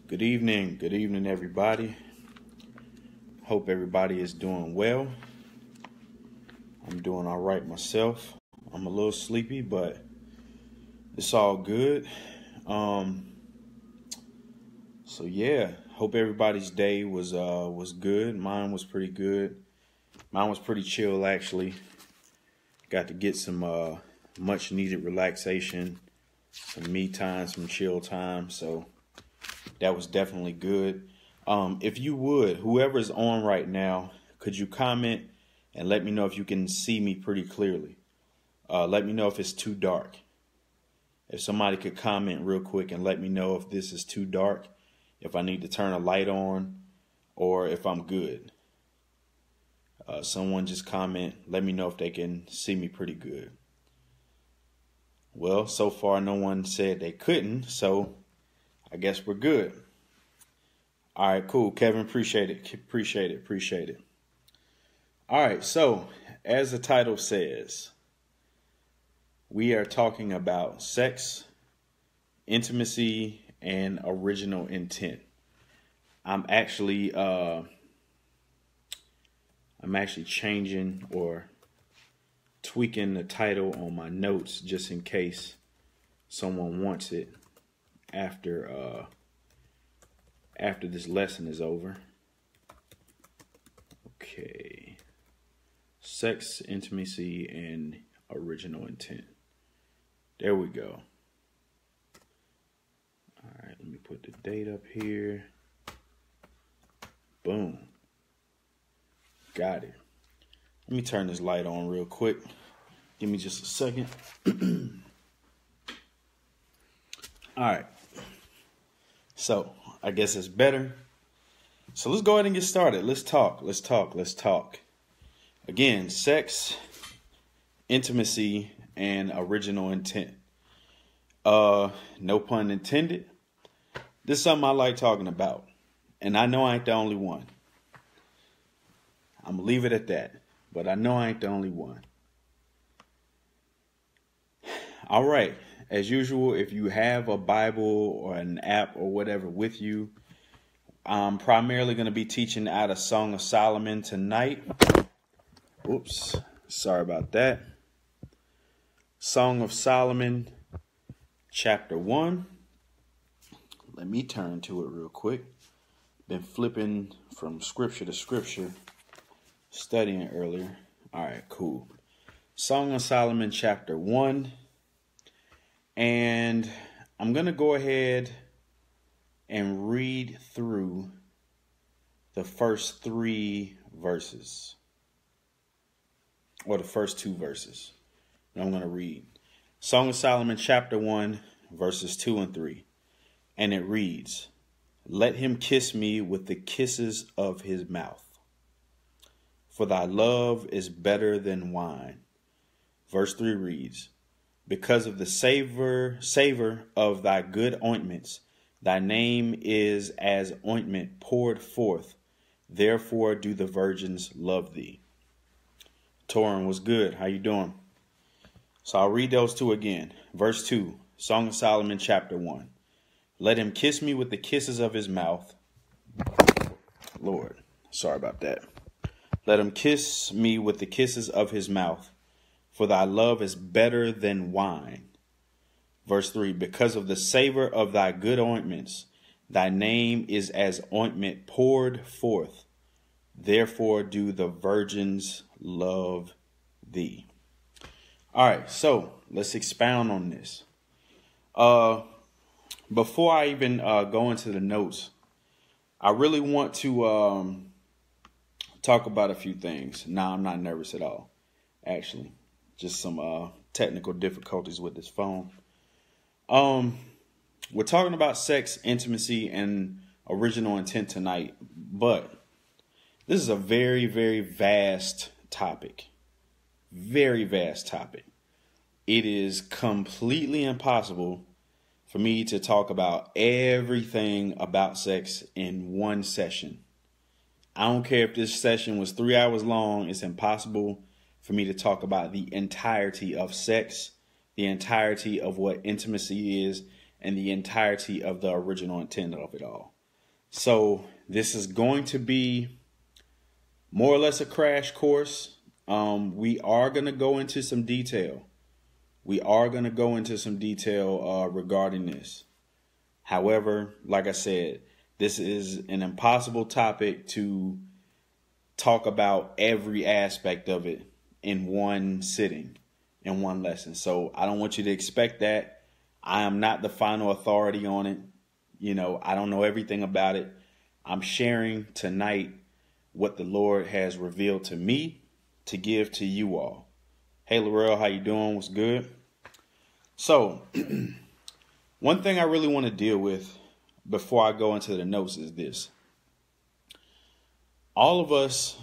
Good evening, everybody. Hope everybody is doing well. I'm doing all right myself. I'm a little sleepy, but it's all good. So yeah, hope everybody's day was good. Mine was pretty good. Mine was pretty chill actually. Got to get some much needed relaxation, some me time, some chill time. So that was definitely good. If you would, whoever's on right now, could you comment and let me know if you can see me pretty clearly? Let me know if it's too dark. If somebody could comment real quick and let me know if this is too dark, if I need to turn a light on, or if I'm good. Someone just comment, let me know if they can see me pretty good. Well, so far no one said they couldn't, so I guess we're good. All right, cool. Kevin, appreciate it. All right, so as the title says, we are talking about sex, intimacy, and original intent. I'm actually changing or tweaking the title on my notes just in case someone wants it after this lesson is over. Okay. Sex, intimacy, and original intent. There we go. All right, let me put the date up here. Boom. Got it. Let me turn this light on real quick. Give me just a second. All right. So I guess it's better. So let's go ahead and get started. Let's talk. Again, sex, intimacy, and original intent. No pun intended. This is something I like talking about. And I know I ain't the only one. I'm going to leave it at that. But I know I ain't the only one. All right. As usual, if you have a Bible or an app or whatever with you, I'm primarily going to be teaching out of Song of Solomon tonight. Oops. Sorry about that. Song of Solomon, chapter 1. Let me turn to it real quick. Been flipping from scripture to scripture, studying earlier. All right, cool. Song of Solomon, chapter 1. And I'm going to go ahead and read through the first 3 verses. Or the first 2 verses. And I'm going to read Song of Solomon, chapter 1, verses 2 and 3. And it reads, "Let him kiss me with the kisses of his mouth, for thy love is better than wine." Verse 3 reads, "Because of the savor of thy good ointments, thy name is as ointment poured forth. Therefore do the virgins love thee." Torin, was good? How you doing? So I'll read those 2 again. Verse 2, Song of Solomon, chapter 1. "Let him kiss me with the kisses of his mouth." Lord, sorry about that. "Let him kiss me with the kisses of his mouth, for thy love is better than wine." Verse 3, "Because of the savor of thy good ointments, thy name is as ointment poured forth. Therefore do the virgins love thee." All right, so let's expound on this. Before I even go into the notes, I really want to talk about a few things. Nah, I'm not nervous at all, actually. Just some technical difficulties with this phone. We're talking about sex, intimacy, and original intent tonight, but this is a very, very vast topic. Very vast topic. It is completely impossible for me to talk about everything about sex in one session. I don't care if this session was 3 hours long. It's impossible for me to talk about the entirety of sex, the entirety of what intimacy is, and the entirety of the original intent of it all. So this is going to be more or less a crash course. We are going to go into some detail. Regarding this. However, like I said, this is an impossible topic to talk about every aspect of it in one sitting, in one lesson. So I don't want you to expect that. I am not the final authority on it. I don't know everything about it. I'm sharing tonight what the Lord has revealed to me to give to you all. Hey, Laurel, how you doing? What's good? So one thing I really want to deal with before I go into the notes is this. All of us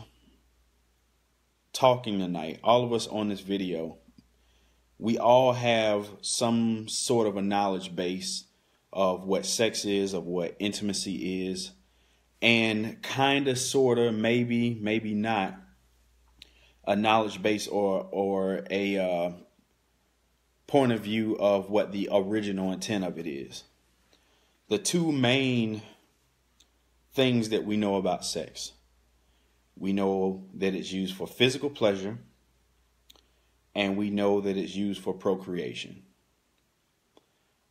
talking tonight, all of us on this video, we all have some sort of a knowledge base of what sex is, of what intimacy is, and kind of, sort of, maybe not, a knowledge base or a point of view of what the original intent of it is. The two main things that we know about sex. We know that it's used for physical pleasure, and we know that it's used for procreation.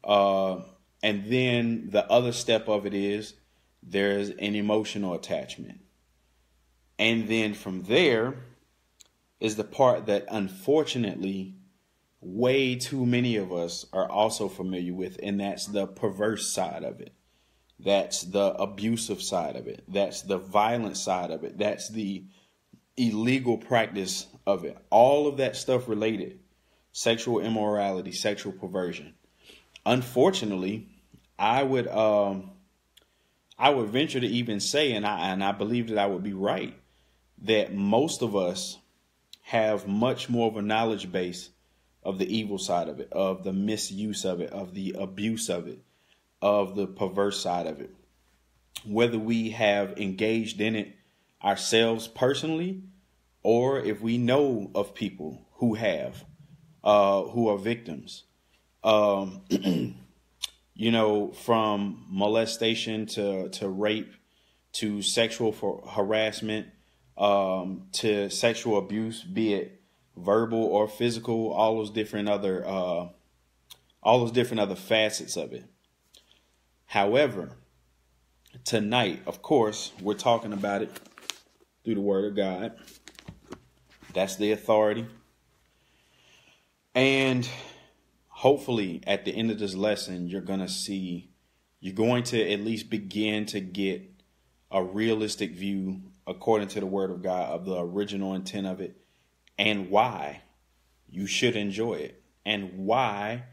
And then the other step of it is there's an emotional attachment. And then from there is the part that unfortunately way too many of us are also familiar with, and that's the perverse side of it. That's the abusive side of it. That's the violent side of it. That's the illegal practice of it. All of that stuff related. Sexual immorality, sexual perversion. Unfortunately, I would venture to even say, and I believe that I would be right, that most of us have much more of a knowledge base of the evil side of it, of the misuse of it, of the abuse of it, of the perverse side of it. Whether we have engaged in it ourselves personally, or if we know of people who have, who are victims. From molestation to rape, to sexual harassment, to sexual abuse, be it verbal or physical, all those different other facets of it. However, tonight, of course, we're talking about it through the Word of God. That's the authority. And hopefully at the end of this lesson, you're going to at least begin to get a realistic view, according to the Word of God, of the original intent of it, and why you should enjoy it, and why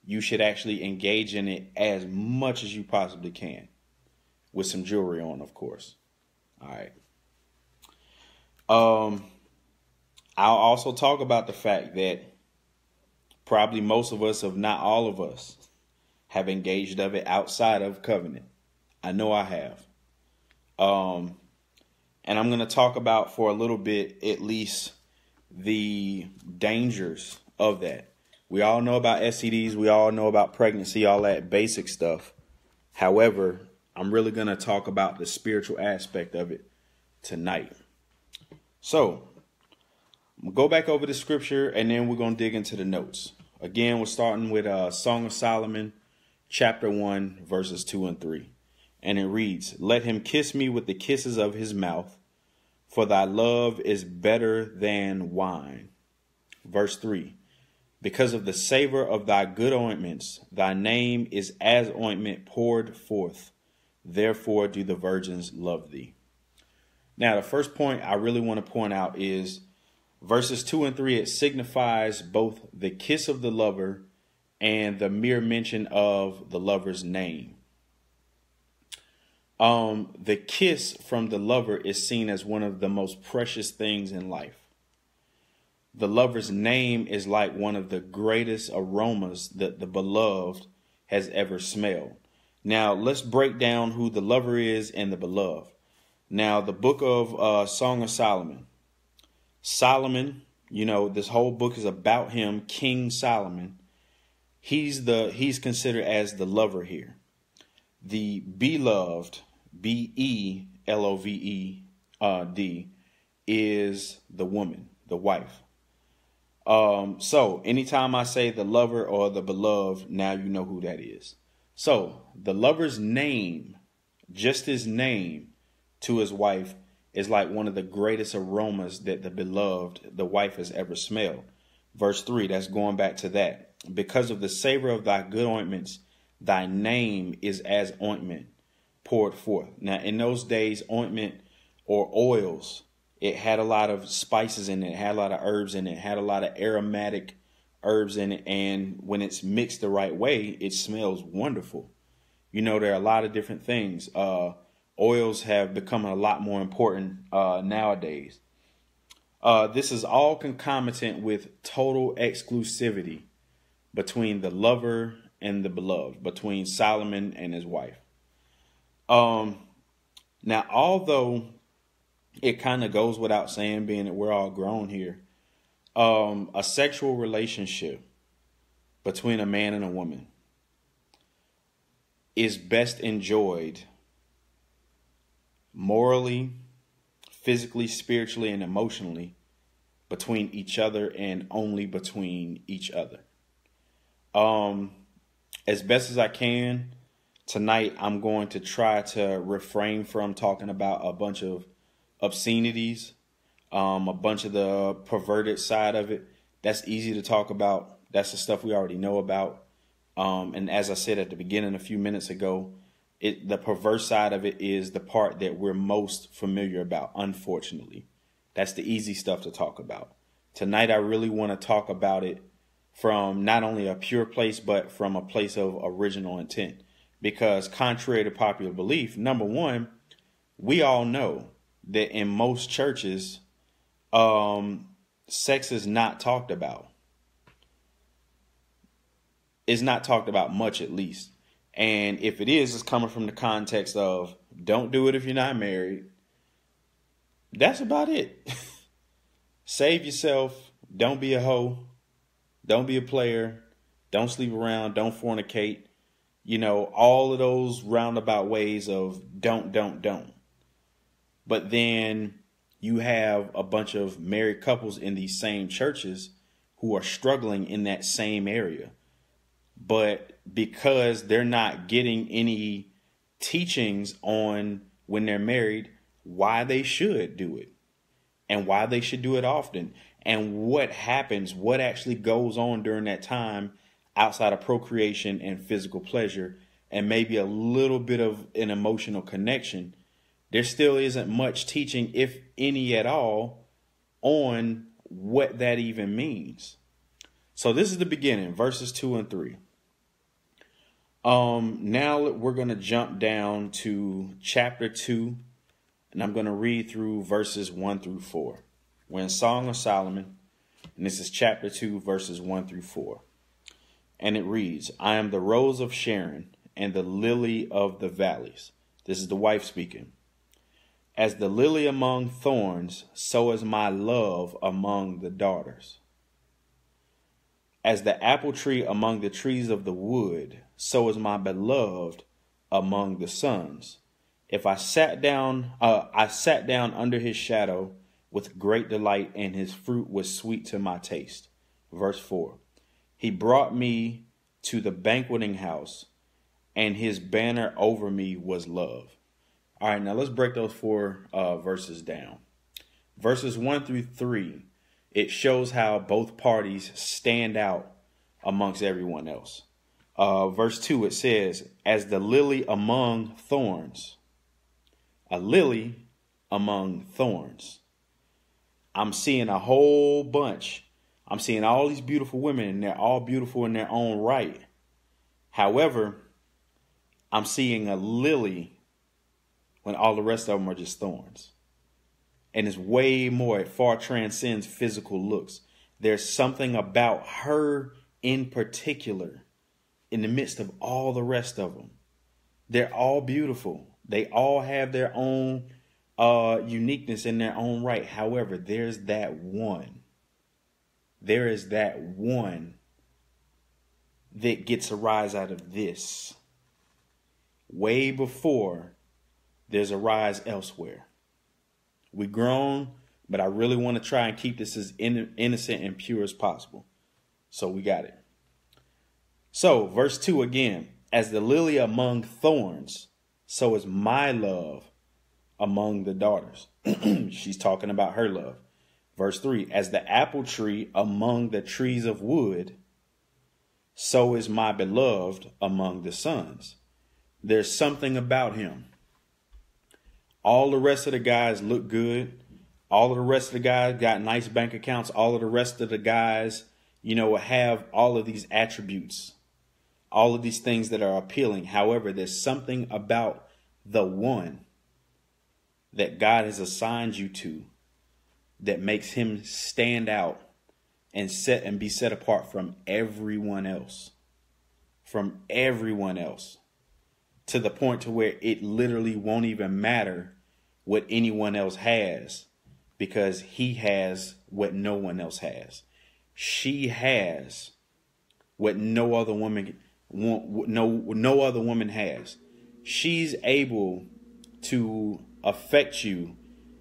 you should actually engage in it as much as you possibly can, with some jewelry on, of course. All right. I'll also talk about the fact that probably most of us, if not all of us, have engaged of it outside of covenant. I know I have. And I'm going to talk about for a little bit, at least, the dangers of that. We all know about STDs. We all know about pregnancy, all that basic stuff. However, I'm really going to talk about the spiritual aspect of it tonight. So, I'm going to go back over the scripture, and then we're going to dig into the notes. Again, we're starting with Song of Solomon, chapter 1, verses 2 and 3. And it reads, "Let him kiss me with the kisses of his mouth, for thy love is better than wine." Verse 3, "Because of the savor of thy good ointments, thy name is as ointment poured forth. Therefore do the virgins love thee." Now, the first point I really want to point out is verses 2 and 3. It signifies both the kiss of the lover and the mere mention of the lover's name. The kiss from the lover is seen as one of the most precious things in life. The lover's name is like one of the greatest aromas that the beloved has ever smelled. Now, let's break down who the lover is and the beloved. Now, the book of Song of Solomon. Solomon, this whole book is about him, King Solomon. He's considered as the lover here. The beloved, Beloved, is the woman, the wife. So anytime I say the lover or the beloved, now you know who that is. So the lover's name, just his name to his wife, is like one of the greatest aromas that the beloved, the wife, has ever smelled. Verse 3, that's going back to that. Because of the savor of thy good ointments, thy name is as ointment poured forth. Now, in those days, ointment or oils, it had a lot of spices in it, had a lot of herbs in it, had a lot of aromatic herbs in it. And when it's mixed the right way, it smells wonderful. You know, there are a lot of different things. Oils have become a lot more important nowadays. This is all concomitant with total exclusivity between the lover and the beloved, between Solomon and his wife. Now, although it kind of goes without saying, being that we're all grown here, a sexual relationship between a man and a woman is best enjoyed morally, physically, spiritually, and emotionally between each other and only between each other. As best as I can, tonight I'm going to try to refrain from talking about a bunch of obscenities, a bunch of the perverted side of it. That's easy to talk about. That's the stuff we already know about. And as I said at the beginning a few minutes ago, the perverse side of it is the part that we're most familiar about, unfortunately. That's the easy stuff to talk about. Tonight, I really want to talk about it from not only a pure place, but from a place of original intent. Because contrary to popular belief, number one, we all know that in most churches, sex is not talked about. It's not talked about much, at least. And if it is, it's coming from the context of don't do it if you're not married. That's about it. Save yourself. Don't be a hoe. Don't be a player. Don't sleep around. Don't fornicate. You know, all of those roundabout ways of don't. But then you have a bunch of married couples in these same churches who are struggling in that same area. But because they're not getting any teachings on when they're married, why they should do it and why they should do it often and what happens, what actually goes on during that time outside of procreation and physical pleasure and maybe a little bit of an emotional connection, there still isn't much teaching, if any at all, on what that even means. So this is the beginning, verses 2 and 3. Now we're going to jump down to chapter 2, and I'm going to read through verses 1 through 4. We're in Song of Solomon, and this is chapter 2, verses 1 through 4. And it reads, I am the rose of Sharon and the lily of the valleys. This is the wife speaking. As the lily among thorns, so is my love among the daughters. As the apple tree among the trees of the wood, so is my beloved among the sons. If I sat down under his shadow with great delight, and his fruit was sweet to my taste. Verse 4. He brought me to the banqueting house, and his banner over me was love. All right, now let's break those four verses down. Verses 1 through 3, it shows how both parties stand out amongst everyone else. Verse 2, it says, as the lily among thorns. A lily among thorns. I'm seeing a whole bunch. I'm seeing all these beautiful women, and they're all beautiful in their own right. However, I'm seeing a lily when all the rest of them are just thorns. And it's way more, it far transcends physical looks. There's something about her in particular in the midst of all the rest of them. They're all beautiful. They all have their own uniqueness in their own right. However, there's that one. There is that one that gets a rise out of this. Way before there's a rise elsewhere. We grown, but I really want to try and keep this as innocent and pure as possible. So we got it. So verse 2 again, as the lily among thorns, so is my love among the daughters. She's talking about her love. Verse 3, as the apple tree among the trees of wood, so is my beloved among the sons. There's something about him. All the rest of the guys look good. All of the rest of the guys got nice bank accounts. All of the rest of the guys, have all of these attributes, all of these things that are appealing. However, there's something about the one that God has assigned you to that makes him stand out and be set apart from everyone else, to the point to where it literally won't even matter what anyone else has, because he has what no one else has. She has what no other woman has. She's able to affect you.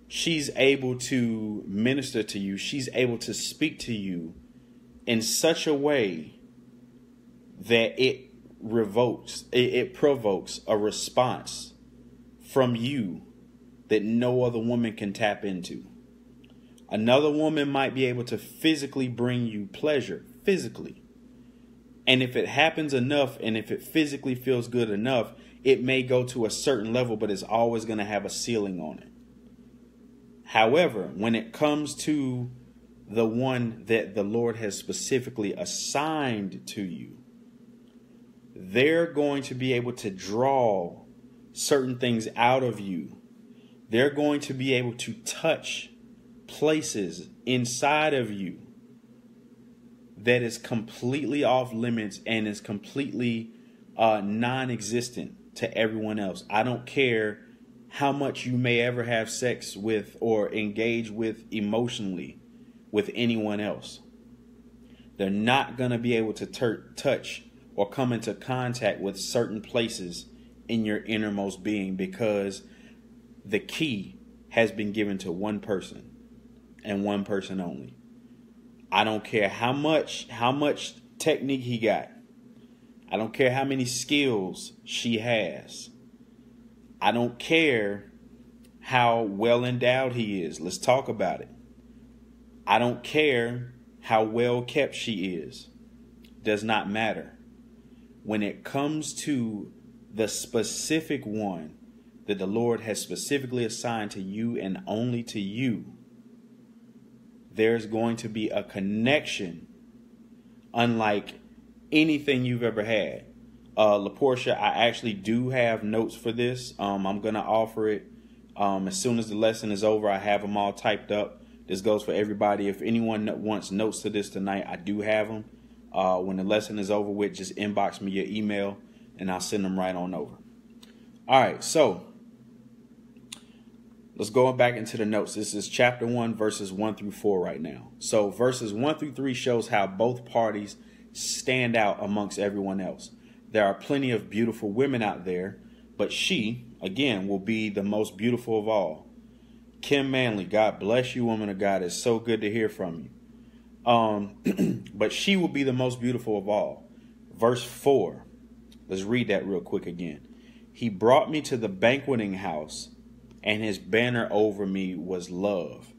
She's able to minister to you. She's able to speak to you in such a way that it provokes a response from you that no other woman can tap into. Another woman might be able to physically bring you pleasure, physically. And if it happens enough, and if it physically feels good enough, it may go to a certain level, but it's always going to have a ceiling on it. However, when it comes to the one that the Lord has specifically assigned to you, they're going to be able to draw certain things out of you. They're going to be able to touch places inside of you that is completely off limits and is completely non-existent to everyone else. I don't care how much you may ever have sex with or engage with emotionally with anyone else. They're not going to be able to touch or come into contact with certain places in your innermost being, because the key has been given to one person and one person only. I don't care how much technique he got. I don't care how many skills she has. I don't care how well endowed he is. Let's talk about it. I don't care how well kept she is. Does not matter. When it comes to the specific one that the Lord has specifically assigned to you and only to you, there's going to be a connection unlike anything you've ever had. LaPortia, I actually do have notes for this. I'm going to offer it as soon as the lesson is over. I have them all typed up. This goes for everybody. If anyone wants notes to this tonight, I do have them. When the lesson is over with, just inbox me your email and I'll send them right on over. All right, so let's go back into the notes. This is chapter 1, verses 1 through 4 right now. So verses 1 through 3 shows how both parties stand out amongst everyone else. There are plenty of beautiful women out there, but she, again, will be the most beautiful of all. Kim Manley, God bless you, woman of God. It's so good to hear from you. But she will be the most beautiful of all. Verse 4. Let's read that real quick again. He brought me to the banqueting house, and his banner over me was love.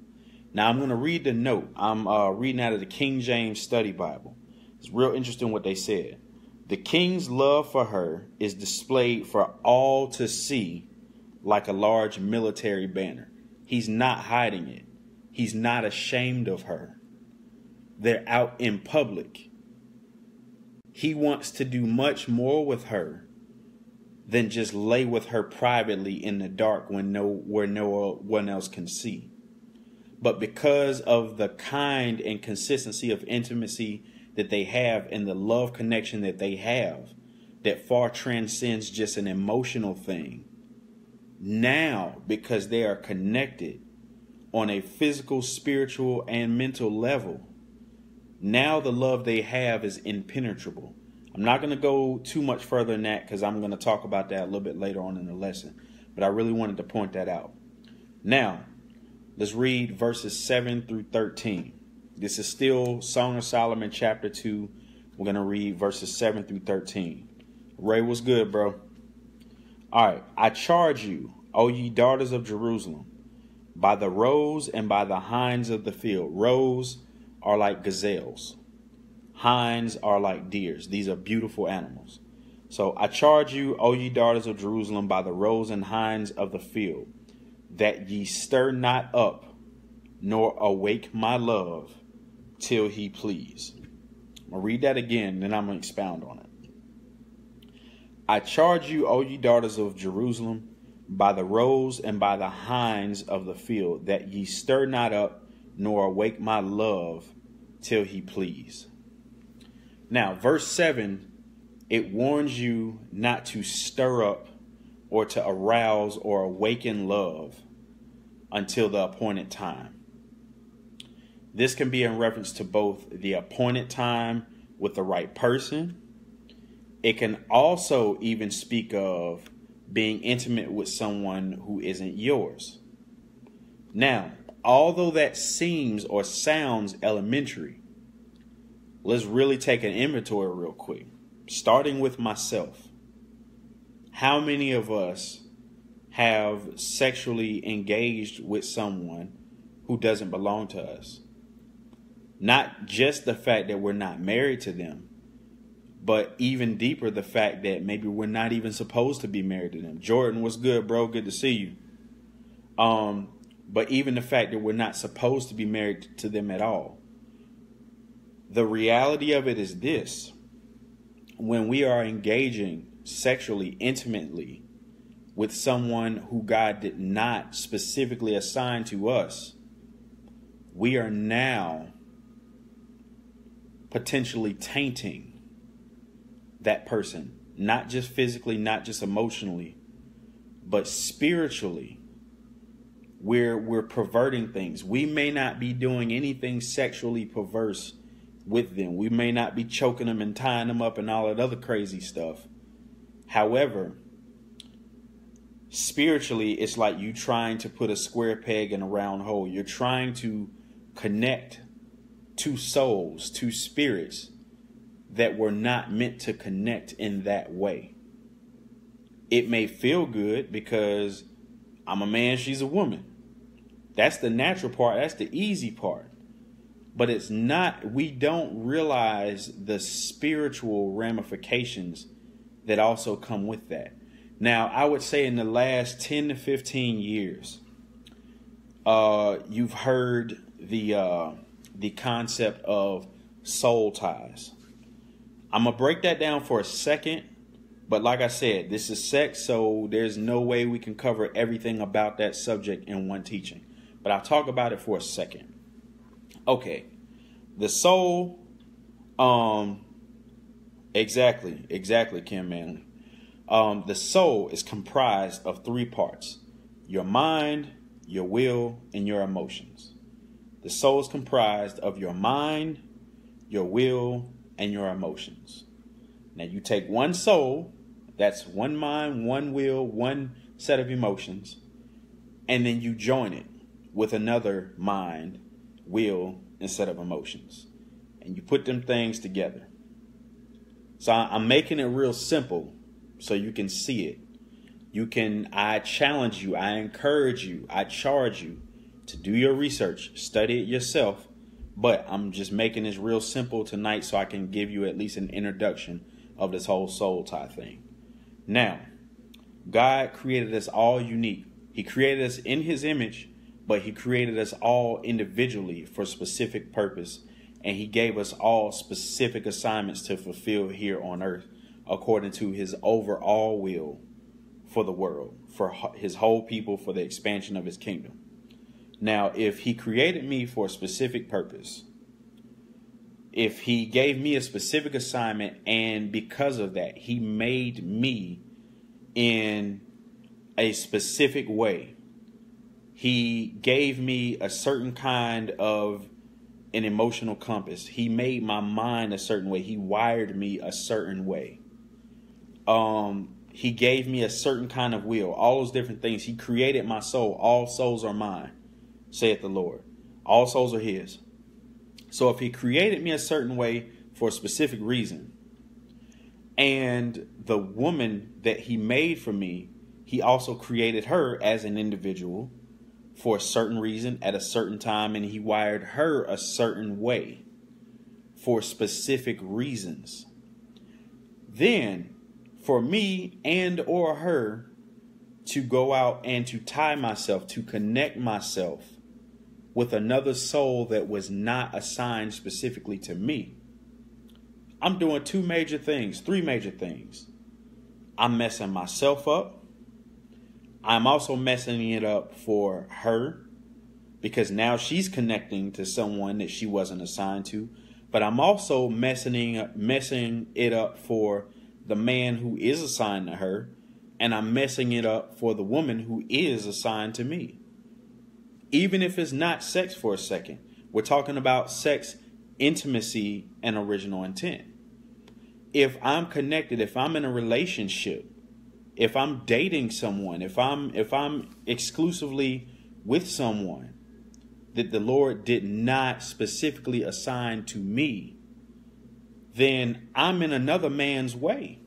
Now I'm going to read the note. I'm reading out of the King James Study Bible. It's real interesting what they said. The king's love for her is displayed for all to see like a large military banner. He's not hiding it. He's not ashamed of her. They're out in public. He wants to do much more with her than just lay with her privately in the dark where no one else can see. But because of the kind and consistency of intimacy that they have and the love connection that they have that far transcends just an emotional thing, now, because they are connected on a physical, spiritual, and mental level, now the love they have is impenetrable. I'm not going to go too much further than that because I'm going to talk about that a little bit later on in the lesson. but I really wanted to point that out. Now, let's read verses 7 through 13. This is still Song of Solomon chapter 2. We're going to read verses 7 through 13. Ray, what's good, bro? All right. I charge you, O ye daughters of Jerusalem, by the roes and by the hinds of the field. Roes are like gazelles. Hinds are like deers. These are beautiful animals. So I charge you, O ye daughters of Jerusalem, by the roes and hinds of the field, that ye stir not up, nor awake my love, till he please. I'm going to read that again, then I'm going to expound on it. I charge you, O ye daughters of Jerusalem, by the roes and by the hinds of the field, that ye stir not up, nor awake my love, till he please. Now, verse 7, it warns you not to stir up or to arouse or awaken love until the appointed time. This can be in reference to both the appointed time with the right person. It can also even speak of being intimate with someone who isn't yours. Now, although that seems or sounds elementary, let's really take an inventory real quick, starting with myself. How many of us have sexually engaged with someone who doesn't belong to us? Not just the fact that we're not married to them, but even deeper, the fact that maybe we're not even supposed to be married to them. Jordan, what's good, bro? Good to see you. But even the fact that we're not supposed to be married to them at all. The reality of it is this: when we are engaging sexually, intimately with someone who God did not specifically assign to us, we are now potentially tainting that person, not just physically, not just emotionally, but spiritually. We're perverting things. We may not be doing anything sexually perverse with them. We may not be choking them and tying them up and all that other crazy stuff. However, spiritually, it's like you trying to put a square peg in a round hole. You're trying to connect two souls, two spirits that were not meant to connect in that way. It may feel good because I'm a man, she's a woman. That's the natural part. That's the easy part. But it's not, we don't realize the spiritual ramifications that also come with that. Now, I would say in the last 10 to 15 years, you've heard the concept of soul ties. I'm going to break that down for a second. But like I said, this is sex, so there's no way we can cover everything about that subject in one teaching. But I'll talk about it for a second. Okay. The soul, exactly, Kim Manley. The soul is comprised of three parts: your mind, your will, and your emotions. The soul is comprised of your mind, your will, and your emotions. Now you take one soul, that's one mind, one will, one set of emotions, and then you join it with another mind, will, and set of emotions. And you put them things together. So I'm making it real simple so you can see it. I challenge you, I encourage you, I charge you to do your research, study it yourself. But I'm just making this real simple tonight so I can give you at least an introduction of this whole soul tie thing. Now, God created us all unique. He created us in his image, but he created us all individually for a specific purpose. And he gave us all specific assignments to fulfill here on earth according to his overall will for the world, for his whole people, for the expansion of his kingdom. Now, if he created me for a specific purpose, if he gave me a specific assignment, and because of that, he made me in a specific way, he gave me a certain kind of an emotional compass. He made my mind a certain way. He wired me a certain way. He gave me a certain kind of will, all those different things. He created my soul. All souls are mine, saith the Lord. All souls are his. So if he created me a certain way for a specific reason, and the woman that he made for me, he also created her as an individual for a certain reason at a certain time, and he wired her a certain way for specific reasons. Then for me and or her to go out and to tie myself, to connect myself with another soul that was not assigned specifically to me, I'm doing three major things. I'm messing myself up. I'm also messing it up for her, because now she's connecting to someone that she wasn't assigned to. But I'm also messing it up for the man who is assigned to her, and I'm messing it up for the woman who is assigned to me. Even if it's not sex for a second, we're talking about sex, intimacy, and original intent. If I'm connected, if I'm in a relationship, if I'm dating someone, if I'm exclusively with someone that the Lord did not specifically assign to me, then I'm in another man's way.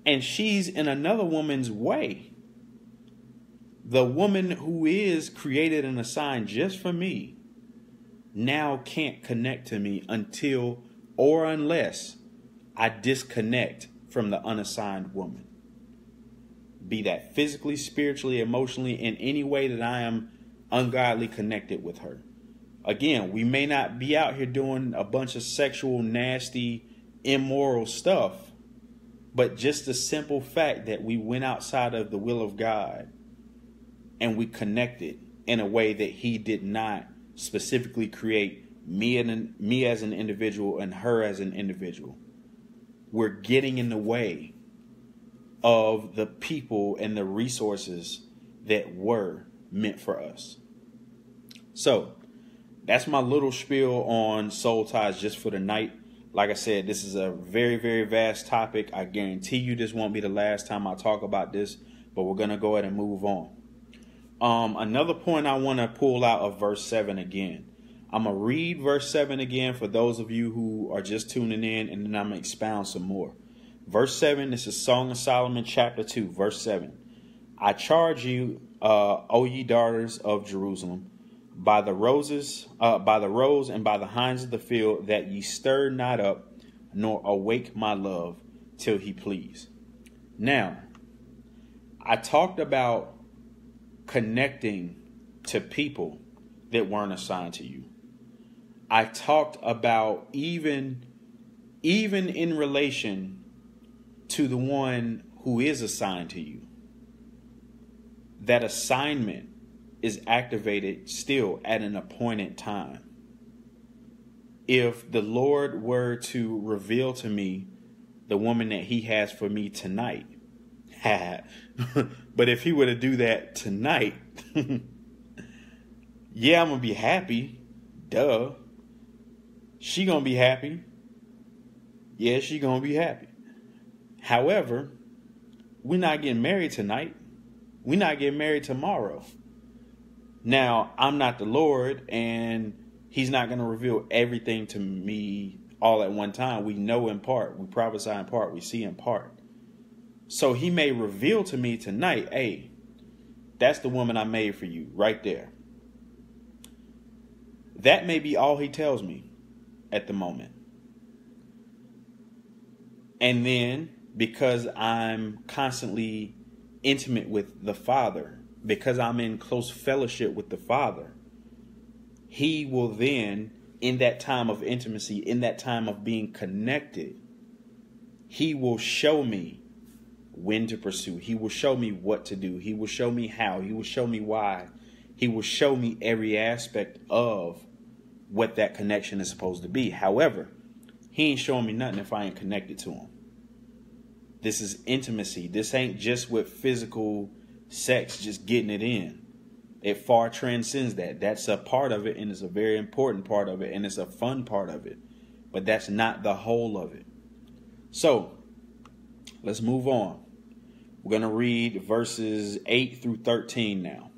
And she's in another woman's way. The woman who is created and assigned just for me now can't connect to me until or unless I disconnect from the unassigned woman. Be that physically, spiritually, emotionally, in any way that I am ungodly connected with her. Again, we may not be out here doing a bunch of sexual, nasty, immoral stuff, but just the simple fact that we went outside of the will of God and we connected in a way that he did not specifically create me as an individual and her as an individual. We're getting in the way of the people and the resources that were meant for us. So that's my little spiel on soul ties just for the night. Like I said, this is a very, very vast topic. I guarantee you this won't be the last time I talk about this, but we're going to go ahead and move on. Another point I want to pull out of verse 7 again. I'm going to read verse 7 again for those of you who are just tuning in, and then I'm going to expound some more. Verse 7, this is Song of Solomon, chapter 2, verse 7. I charge you, O ye daughters of Jerusalem, by the rose and by the hinds of the field, that ye stir not up, nor awake my love, till he please. Now, I talked about connecting to people that weren't assigned to you. I talked about even in relation to the one who is assigned to you, that assignment is activated still at an appointed time. If the Lord were to reveal to me the woman that he has for me tonight, but if he were to do that tonight, yeah, I'm going to be happy. Duh. She going to be happy. Yeah, she going to be happy. However, we're not getting married tonight. We're not getting married tomorrow. Now, I'm not the Lord, and he's not going to reveal everything to me all at one time. We know in part. We prophesy in part. We see in part. So he may reveal to me tonight, hey, that's the woman I made for you right there. That may be all he tells me at the moment. And then, because I'm constantly intimate with the Father, because I'm in close fellowship with the Father, he will then, in that time of intimacy, in that time of being connected, he will show me when to pursue. He will show me what to do. He will show me how. He will show me why. He will show me every aspect of what that connection is supposed to be. However, he ain't showing me nothing if I ain't connected to him. This is intimacy. This ain't just with physical sex, just getting it in. It far transcends that. That's a part of it, and it's a very important part of it, and it's a fun part of it. But that's not the whole of it. So, Let's move on. We're going to read verses 8 through 13 now.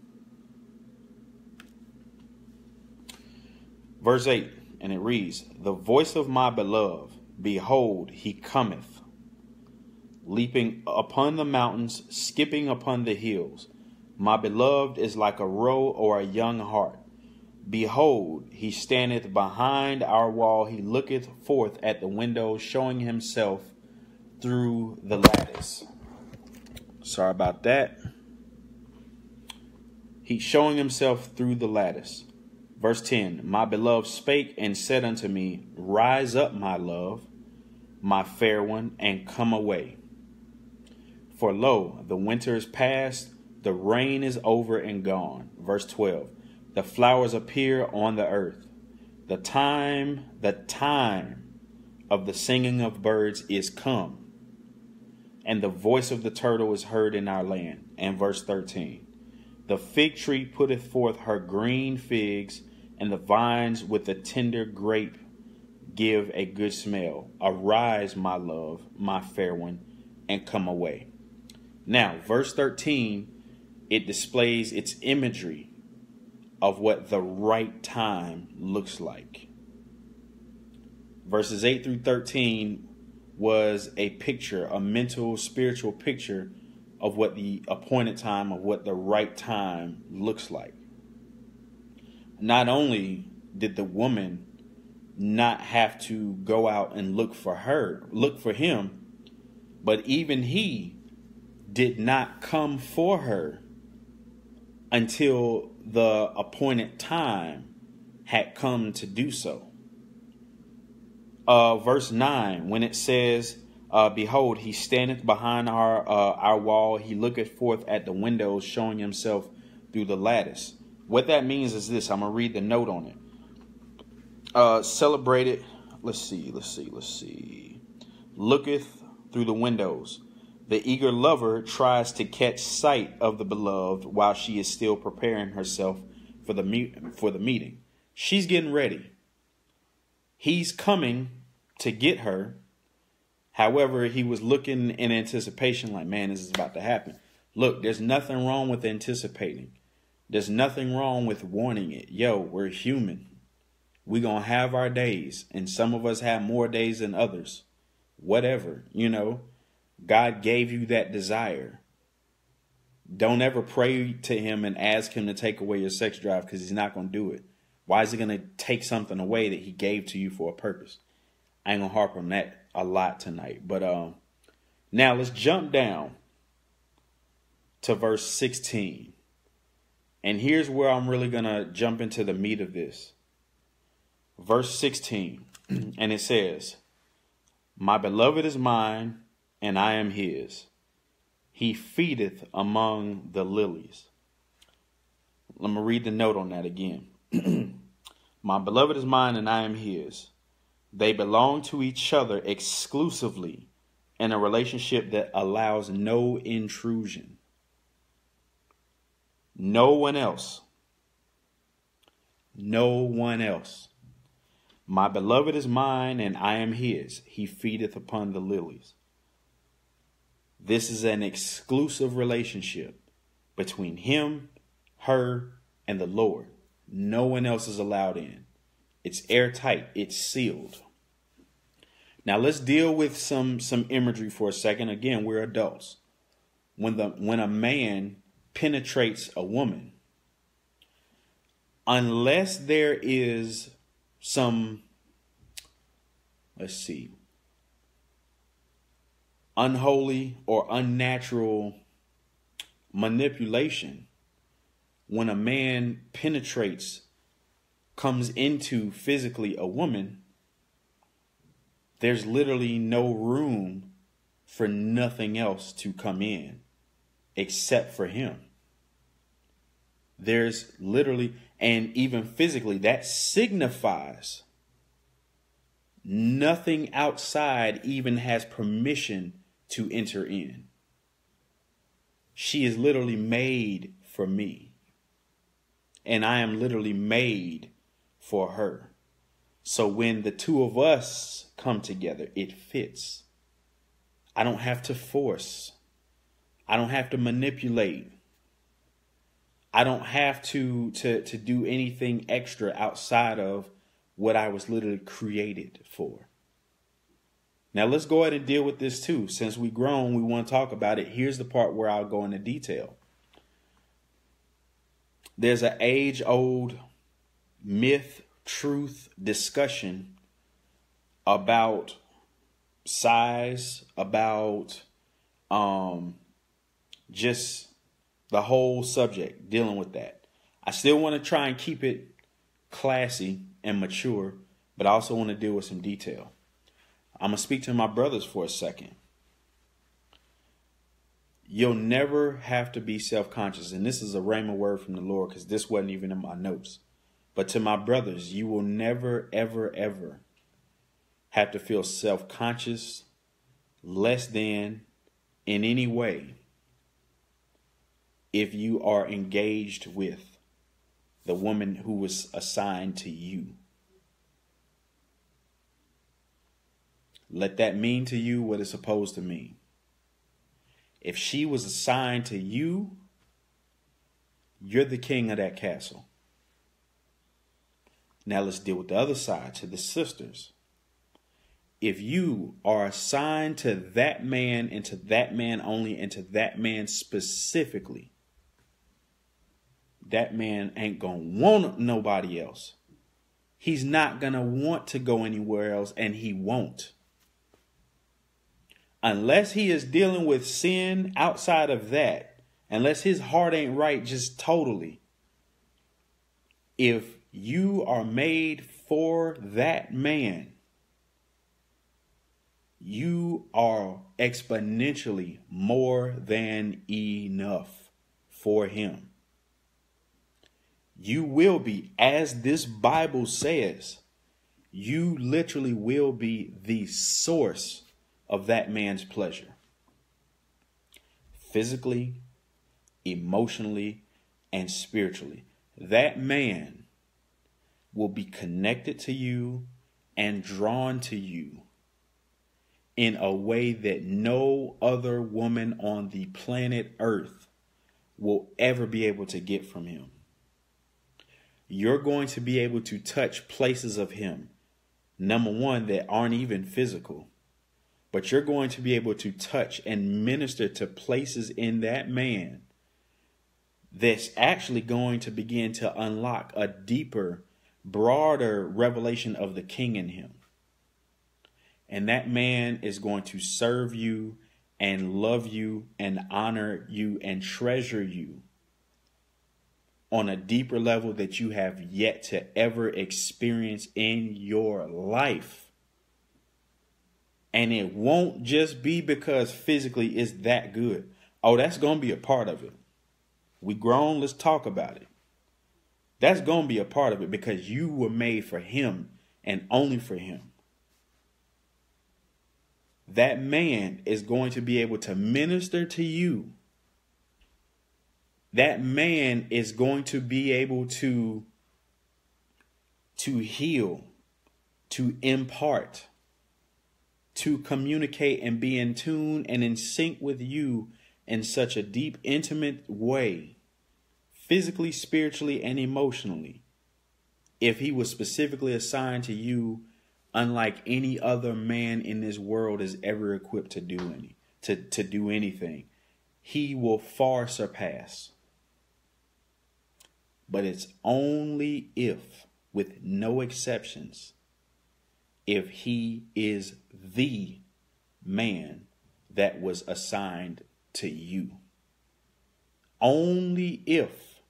Verse 8, and it reads, "The voice of my beloved, behold, he cometh, leaping upon the mountains, skipping upon the hills. My beloved is like a roe or a young hart. Behold, he standeth behind our wall. He looketh forth at the window, showing himself through the lattice." Sorry about that. He's showing himself through the lattice. Verse 10, "My beloved spake and said unto me, Rise up, my love, my fair one, and come away. For lo, the winter is past, the rain is over and gone." Verse 12, "The flowers appear on the earth. The time of the singing of birds is come, and the voice of the turtle is heard in our land." And verse 13, "The fig tree putteth forth her green figs, and the vines with the tender grape give a good smell. Arise, my love, my fair one, and come away." Now, verse 13, it displays its imagery of what the right time looks like. Verses 8 through 13 was a picture, a mental, spiritual picture of what the appointed time, of what the right time looks like. Not only did the woman not have to go out and look for him, but even he did not come for her until the appointed time had come to do so. Verse 9, when it says, "Behold, he standeth behind our wall. He looketh forth at the windows, showing himself through the lattice." What that means is this. I'm going to read the note on it. Celebrated. Let's see. "Looketh through the windows. The eager lover tries to catch sight of the beloved while she is still preparing herself for the meeting. She's getting ready. He's coming to get her. However, he was looking in anticipation like, man, this is about to happen. Look, there's nothing wrong with anticipating. There's nothing wrong with wanting it. Yo, we're human. We're going to have our days, and some of us have more days than others. Whatever, God gave you that desire. Don't ever pray to him and ask him to take away your sex drive, because he's not going to do it. Why is he going to take something away that he gave to you for a purpose? I ain't going to harp on that a lot tonight. But now let's jump down to verse 16. And here's where I'm really going to jump into the meat of this. Verse 16, and it says, "My beloved is mine, and I am his. He feedeth among the lilies." Let me read the note on that again. "My beloved is mine, and I am his." They belong to each other exclusively in a relationship that allows no intrusion. No one else. No one else. "My beloved is mine, and I am his. He feedeth upon the lilies." This is an exclusive relationship between him, her, and the Lord. No one else is allowed in. It's airtight. It's sealed. Now let's deal with some imagery for a second. Again, we're adults. When a man penetrates a woman, unless there is some, unholy or unnatural manipulation, when a man comes into physically a woman, there's literally no room for nothing else to come in except for him. There's literally, and even physically, that signifies nothing outside even has permission to enter in. She is literally made for me, and I am literally made for her. So when the two of us come together, it fits. I don't have to force. I don't have to manipulate. I don't have to do anything extra outside of what I was literally created for. Now let's go ahead and deal with this too. Since we've grown, we want to talk about it. Here's the part where I'll go into detail. There's an age-old myth, truth discussion about size, about just the whole subject, dealing with that. I still want to try and keep it classy and mature, but I also want to deal with some detail. I'm going to speak to my brothers for a second. You'll never have to be self-conscious. And this is a rhema word from the Lord, because this wasn't even in my notes. But to my brothers, you will never, ever, ever have to feel self-conscious, less than in any way, if you are engaged with the woman who was assigned to you. Let that mean to you what it's supposed to mean. If she was assigned to you, you're the king of that castle. Now let's deal with the other side, to the sisters. If you are assigned to that man and to that man only and to that man specifically, that man ain't gonna want nobody else. He's not gonna want to go anywhere else, and he won't. Unless he is dealing with sin outside of that, unless his heart ain't right just totally. If you are made for that man, you are exponentially more than enough for him. You will be, as this Bible says, you literally will be the source of that man's pleasure. Physically, emotionally, and spiritually. That man will be connected to you and drawn to you in a way that no other woman on the planet Earth will ever be able to get from him. You're going to be able to touch places of him, number one, that aren't even physical. But you're going to be able to touch and minister to places in that man that's actually going to begin to unlock a deeper, broader revelation of the king in him. And that man is going to serve you and love you and honor you and treasure you on a deeper level that you have yet to ever experience in your life. And it won't just be because physically it's that good. Oh, that's going to be a part of it. We grown, let's talk about it. That's going to be a part of it because you were made for him and only for him. That man is going to be able to minister to you. That man is going to be able to heal, to impart, to communicate and be in tune and in sync with you in such a deep, intimate way, physically, spiritually, and emotionally. If he was specifically assigned to you, unlike any other man in this world is ever equipped to do anything, he will far surpass. But it's only if, with no exceptions, if he is the man that was assigned to you. Only if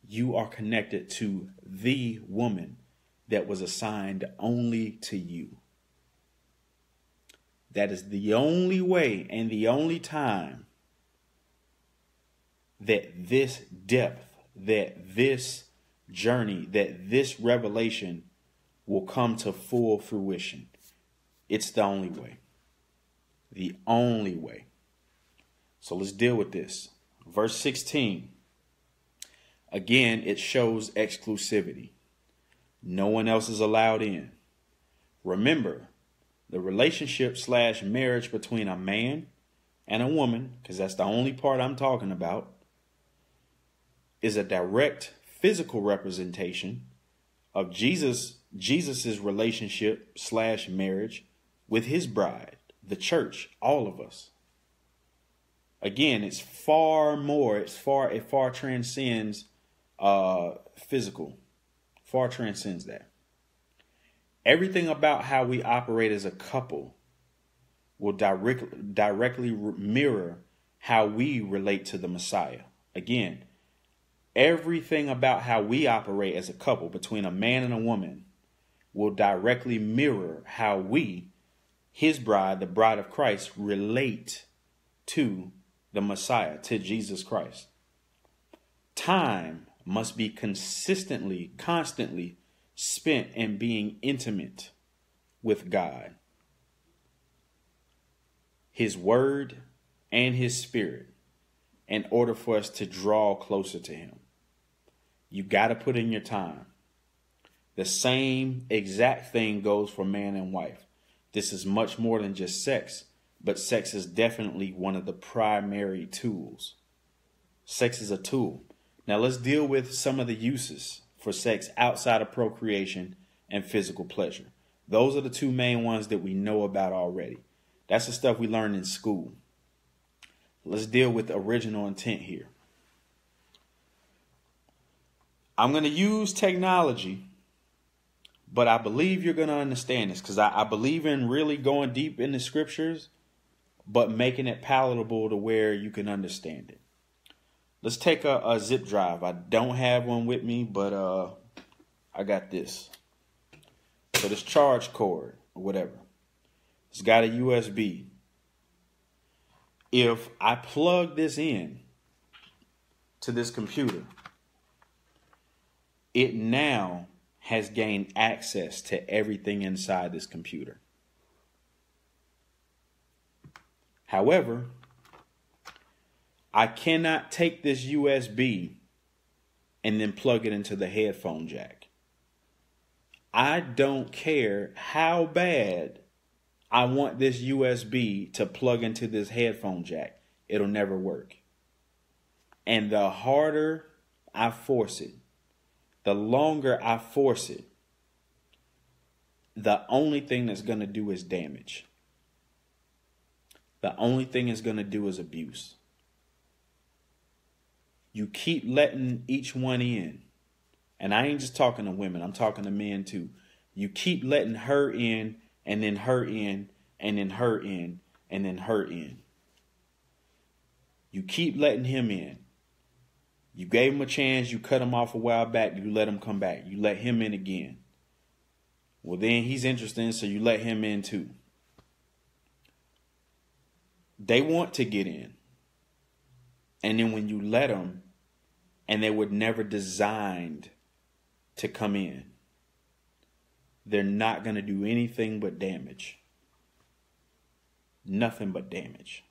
you are connected to the woman that was assigned only to you. That is the only way and the only time that this depth, that this journey, that this revelation will come to full fruition. It's the only way. The only way. So let's deal with this. Verse 16. Again, it shows exclusivity. No one else is allowed in. Remember, The relationship slash marriage between a man and a woman, because that's the only part I'm talking about, is a direct physical representation of Jesus's relationship slash marriage with his bride, the church, all of us. Again, it's far more. It far transcends physical. Far transcends that. Everything about how we operate as a couple will directly mirror how we relate to the Messiah. Again, everything about how we operate as a couple between a man and a woman will directly mirror how we, his bride, the bride of Christ, relate to the Messiah, to Jesus Christ. Time must be constantly spent in being intimate with God, his word and his spirit, in order for us to draw closer to him. You got to put in your time. The same exact thing goes for man and wife. This is much more than just sex, but sex is definitely one of the primary tools. Sex is a tool. Now let's deal with some of the uses for sex outside of procreation and physical pleasure. Those are the two main ones that we know about already. That's the stuff we learned in school. Let's deal with original intent here. I'm going to use technology, but I believe you're going to understand this, because I believe in really going deep in the scriptures, but making it palatable to where you can understand it. Let's take a zip drive. I don't have one with me, but I got this. So this charge cord or whatever, it's got a USB. If I plug this in to this computer, it now has gained access to everything inside this computer. However, I cannot take this USB and then plug it into the headphone jack. I don't care how bad I want this USB to plug into this headphone jack. It'll never work. And the harder I force it, the longer I force it, the only thing that's going to do is damage. The only thing it's going to do is abuse. You keep letting each one in. And I ain't just talking to women. I'm talking to men too. You keep letting her in, and then her in, and then her in, and then her in. You keep letting him in. You gave him a chance. You cut him off a while back. You let him come back. You let him in again. Well, then he's interested, so you let him in too. They want to get in. And then when you let them, and they were never designed to come in, they're not going to do anything but damage. Nothing but damage.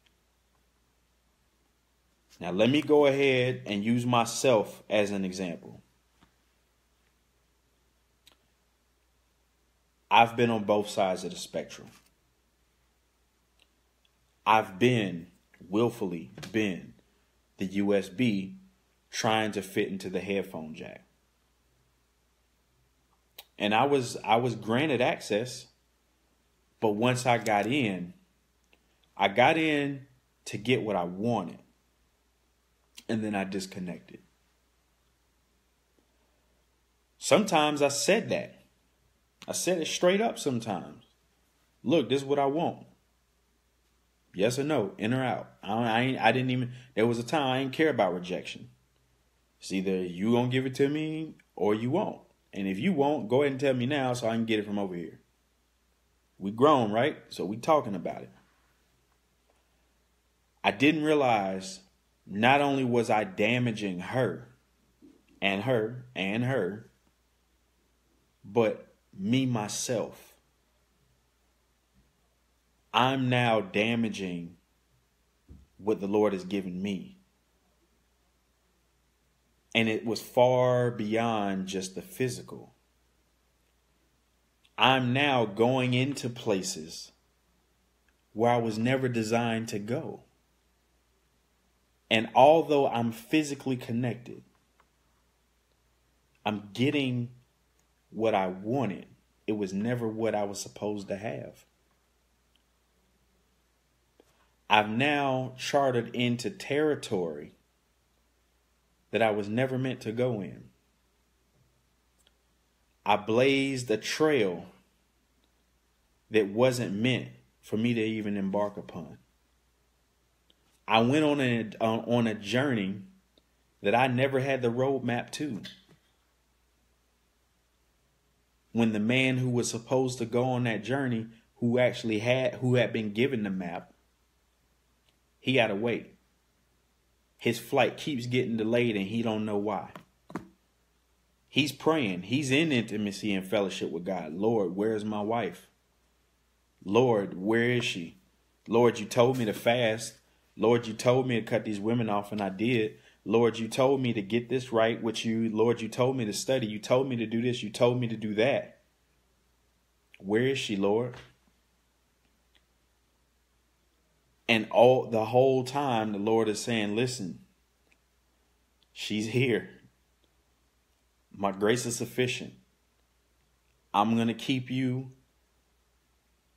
Now, let me go ahead and use myself as an example. I've been on both sides of the spectrum. I've willfully been the USB trying to fit into the headphone jack. And I was granted access, but once I got in to get what I wanted, and then I disconnected. Sometimes I said that. I said it straight up sometimes. Look, this is what I want. Yes or no, in or out. I didn't even, there was a time I didn't care about rejection. It's either you gonna give it to me or you won't. And if you won't, go ahead and tell me now so I can get it from over here. We grown, right? So we talking about it. I didn't realize not only was I damaging her, but me, myself. I'm now damaging what the Lord has given me. And it was far beyond just the physical. I'm now going into places where I was never designed to go. And although I'm physically connected, I'm getting what I wanted. It was never what I was supposed to have. I've now chartered into territory that I was never meant to go in. I blazed a trail that wasn't meant for me to even embark upon. I went on a journey that I never had the roadmap to. When the man who was supposed to go on that journey, who had been given the map, he had to wait. His flight keeps getting delayed and he don't know why. He's praying. He's in intimacy and fellowship with God. Lord, where is my wife? Lord, where is she? Lord, you told me to fast. Lord, you told me to cut these women off, and I did. Lord, you told me to get this right with you. Lord, you told me to study. You told me to do this. You told me to do that. Where is she, Lord? And the whole time the Lord is saying, listen, she's here. My grace is sufficient. I'm going to keep you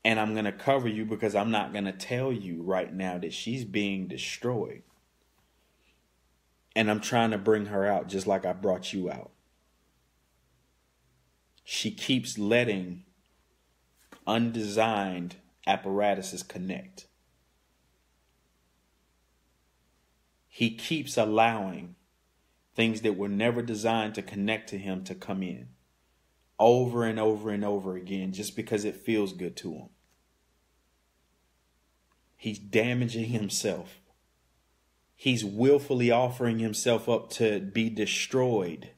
and I'm going to cover you because I'm not going to tell you right now that she's being destroyed. And I'm trying to bring her out just like I brought you out. She keeps letting undesigned apparatuses connect. He keeps allowing things that were never designed to connect to him to come in over and over and over again just because it feels good to him. He's damaging himself. He's willfully offering himself up to be destroyed,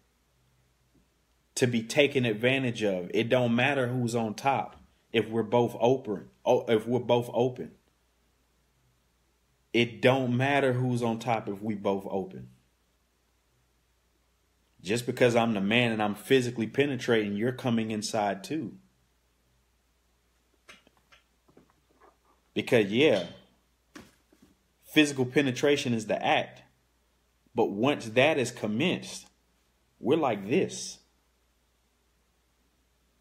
to be taken advantage of. It don't matter who's on top if we're both open. It don't matter who's on top if we both open. Just because I'm the man and I'm physically penetrating, you're coming inside too. Because physical penetration is the act. But once that is commenced, we're like this.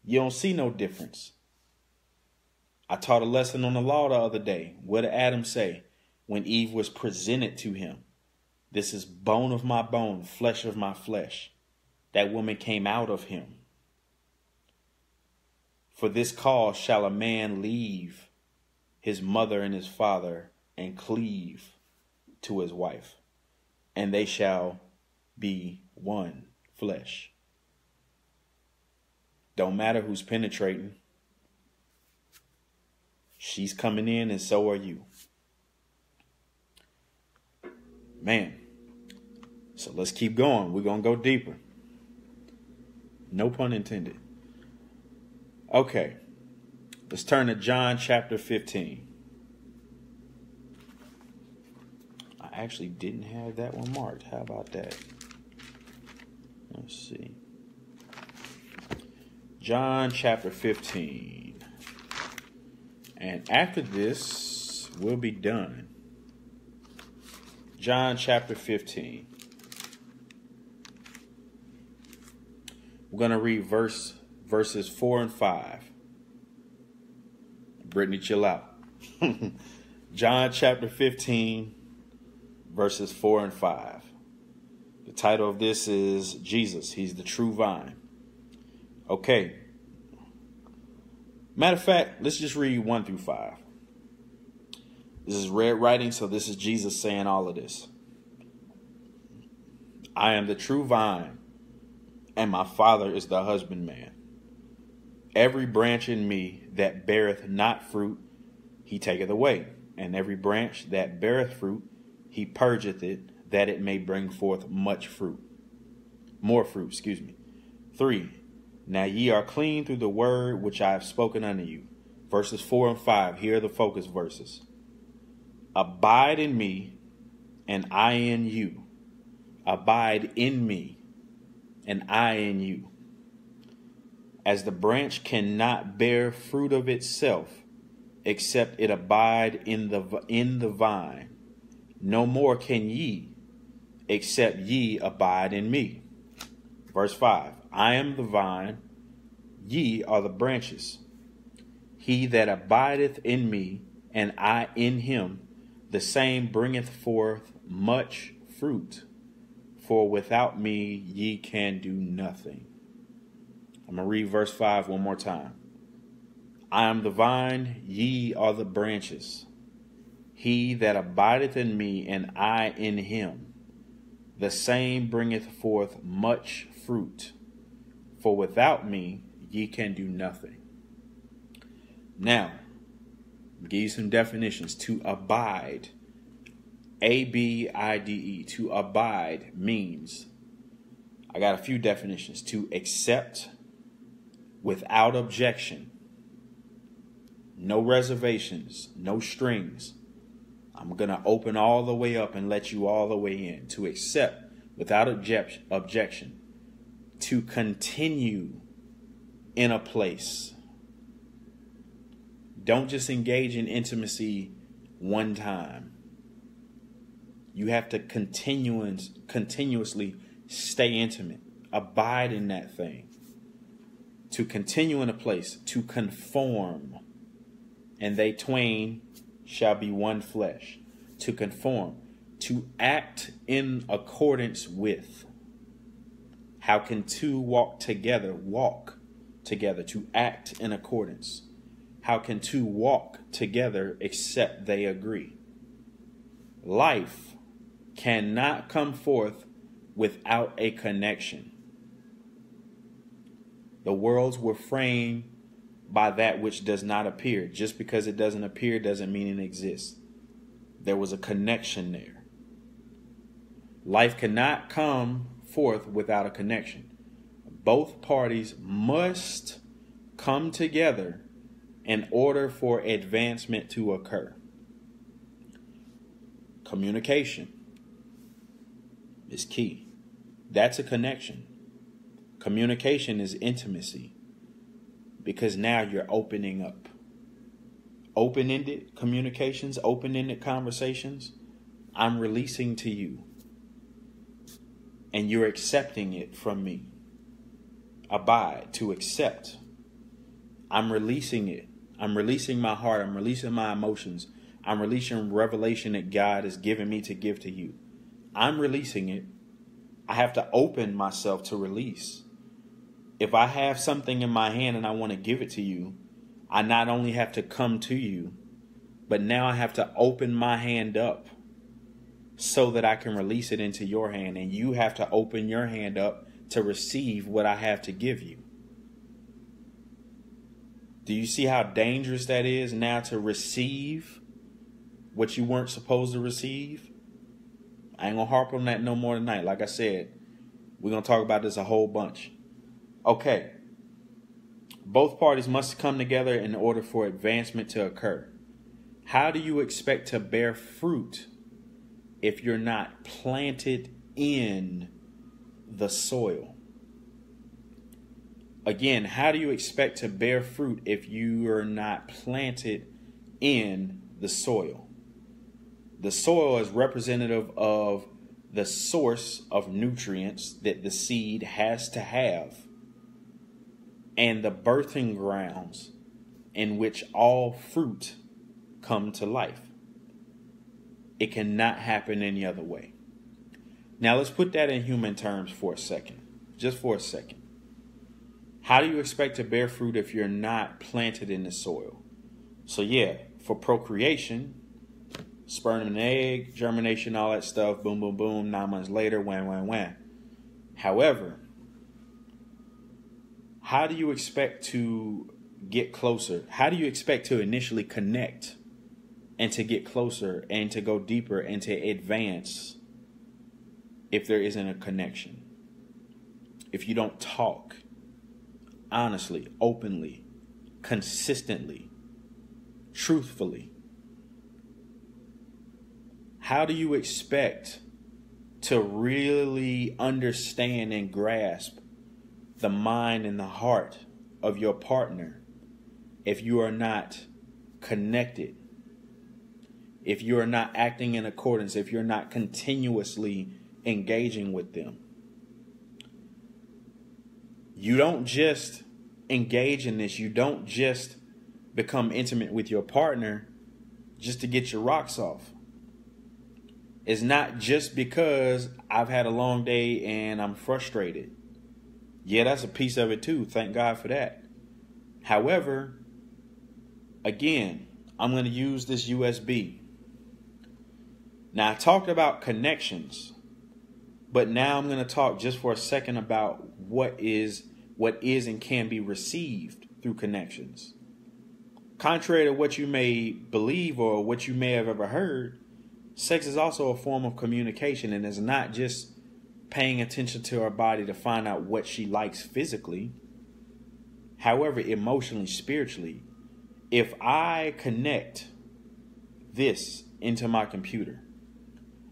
You don't see no difference. I taught a lesson on the law the other day. What did Adam say when Eve was presented to him? This is bone of my bone, flesh of my flesh. That woman came out of him. For this cause shall a man leave his mother and his father and cleave to his wife, and they shall be one flesh. Don't matter who's penetrating. She's coming in and so are you. Man. So let's keep going. We're going to go deeper. No pun intended. Okay. Let's turn to John chapter 15. I actually didn't have that one marked. How about that? Let's see. John chapter 15. And after this, we'll be done. John chapter 15. We're going to read verses 4 and 5. Brittany, chill out. John chapter 15, verses 4 and 5. The title of this is Jesus. He's the true vine. Okay. Matter of fact, let's just read 1 through 5. This is red writing, so this is Jesus saying all of this. I am the true vine, and my Father is the husbandman. Every branch in me that beareth not fruit, he taketh away. And every branch that beareth fruit, he purgeth it, that it may bring forth much fruit. More fruit, 3. Now ye are clean through the word which I have spoken unto you. Verses 4 and 5, here are the focus verses. Abide in me, and I in you. Abide in me, and I in you. As the branch cannot bear fruit of itself, except it abide in the vine, no more can ye, except ye abide in me. Verse 5, I am the vine, ye are the branches. He that abideth in me, and I in him, the same bringeth forth much fruit. For without me ye can do nothing. I'm going to read verse 5 one more time. I am the vine, ye are the branches. He that abideth in me, and I in him, the same bringeth forth much fruit. For without me ye can do nothing. Now, I'll give you some definitions. To abide, A-B-I-D-E, to abide means, I got a few definitions. To accept without objection, no reservations, no strings. I'm going to open all the way up and let you all the way in. To accept without objection. To continue in a place. Don't just engage in intimacy one time. You have to continuously stay intimate. Abide in that thing. To continue in a place. To conform. And they twain shall be one flesh. To conform. To act in accordance with. How can two walk together? Walk together. To act in accordance. How can two walk together except they agree? Life cannot come forth without a connection. The worlds were framed by that which does not appear. Just because it doesn't appear doesn't mean it exists. There was a connection there. Life cannot come forth without a connection. Both parties must come together in order for advancement to occur. Communication is key. That's a connection. Communication is intimacy, because now you're opening up. Open-ended communications, open-ended conversations, I'm releasing to you, and you're accepting it from me. Abide, to accept. I'm releasing it. I'm releasing my heart. I'm releasing my emotions. I'm releasing revelation that God has given me to give to you. I'm releasing it. I have to open myself to release. If I have something in my hand and I want to give it to you, I not only have to come to you, but now I have to open my hand up so that I can release it into your hand. And you have to open your hand up to receive what I have to give you. Do you see how dangerous that is now, to receive what you weren't supposed to receive? I ain't going to harp on that no more tonight. Like I said, we're going to talk about this a whole bunch. Okay. Both parties must come together in order for advancement to occur. How do you expect to bear fruit if you're not planted in the soil? Again, how do you expect to bear fruit if you are not planted in the soil? The soil is representative of the source of nutrients that the seed has to have, and the birthing grounds in which all fruit come to life. It cannot happen any other way. Now let's put that in human terms for a second. Just for a second. How do you expect to bear fruit if you're not planted in the soil? So yeah, for procreation, sperm and egg, germination, all that stuff, boom, boom, boom, 9 months later, wham, wham, wham. However, how do you expect to get closer? How do you expect to initially connect and to get closer and to go deeper and to advance if there isn't a connection? If you don't talk honestly, openly, consistently, truthfully, how do you expect to really understand and grasp the mind and the heart of your partner if you are not connected, if you are not acting in accordance, if you're not continuously engaging with them. You don't just engage in this. You don't just become intimate with your partner just to get your rocks off. It's not just because I've had a long day and I'm frustrated. Yeah, that's a piece of it too. Thank God for that. However, again, I'm going to use this USB. Now, I talked about connections, but now I'm going to talk just for a second about what is and can be received through connections. Contrary to what you may believe or what you may have ever heard, sex is also a form of communication, and it's not just paying attention to her body to find out what she likes physically. However, emotionally, spiritually, if I connect this into my computer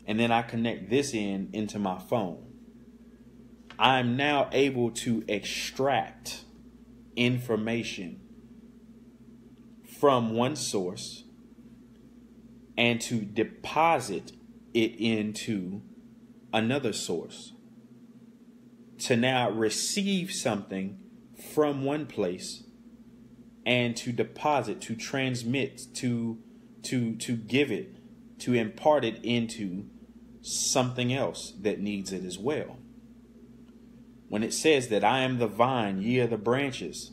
and then I connect this into my phone, I'm now able to extract information from one source and to deposit it into another source, to now receive something from one place and to deposit, to transmit, to give it, to impart it into something else that needs it as well. When it says that I am the vine, ye are the branches,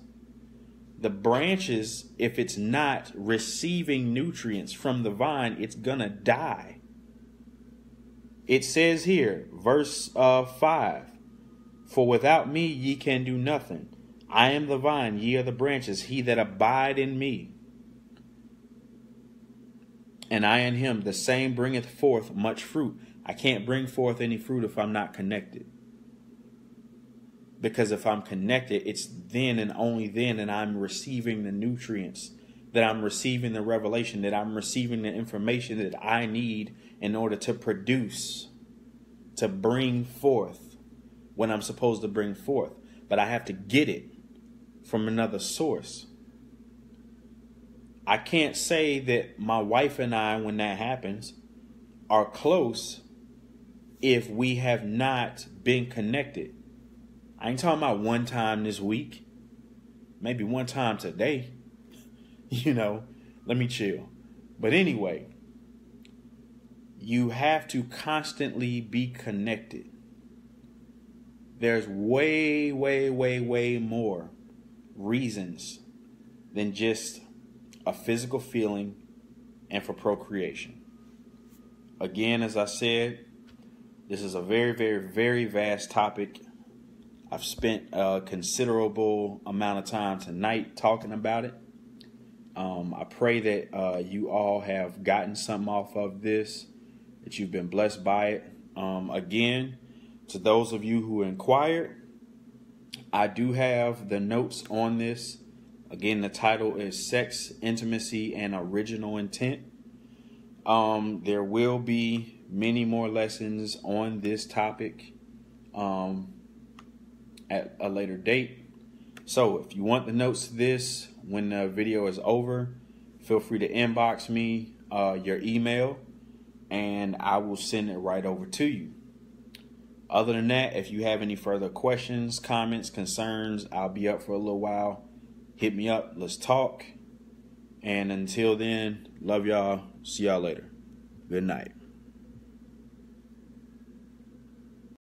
if it's not receiving nutrients from the vine, it's gonna die. It says here, verse 5, for without me ye can do nothing. I am the vine, ye are the branches, he that abide in me, and I in him, the same bringeth forth much fruit. I can't bring forth any fruit if I'm not connected. Because if I'm connected, it's then and only then that I'm receiving the nutrients, that I'm receiving the revelation, that I'm receiving the information that I need in order to produce, to bring forth what I'm supposed to bring forth. But I have to get it from another source. I can't say that my wife and I, when that happens, are close if we have not been connected. I ain't talking about one time this week, maybe one time today. Let me chill. But anyway, you have to constantly be connected. There's way, way, way, way more reasons than just a physical feeling and for procreation. Again, as I said, this is a very, very, very vast topic. I've spent a considerable amount of time tonight talking about it. I pray that you all have gotten something off of this, that you've been blessed by it. Again, to those of you who inquired, I do have the notes on this. Again, the title is Sex, Intimacy, and Original Intent. There will be many more lessons on this topic at a later date. So if you want the notes to this when the video is over, feel free to inbox me your email and I will send it right over to you. Other than that, if you have any further questions, comments, concerns, I'll be up for a little while. Hit me up. Let's talk. And until then, love y'all. See y'all later. Good night.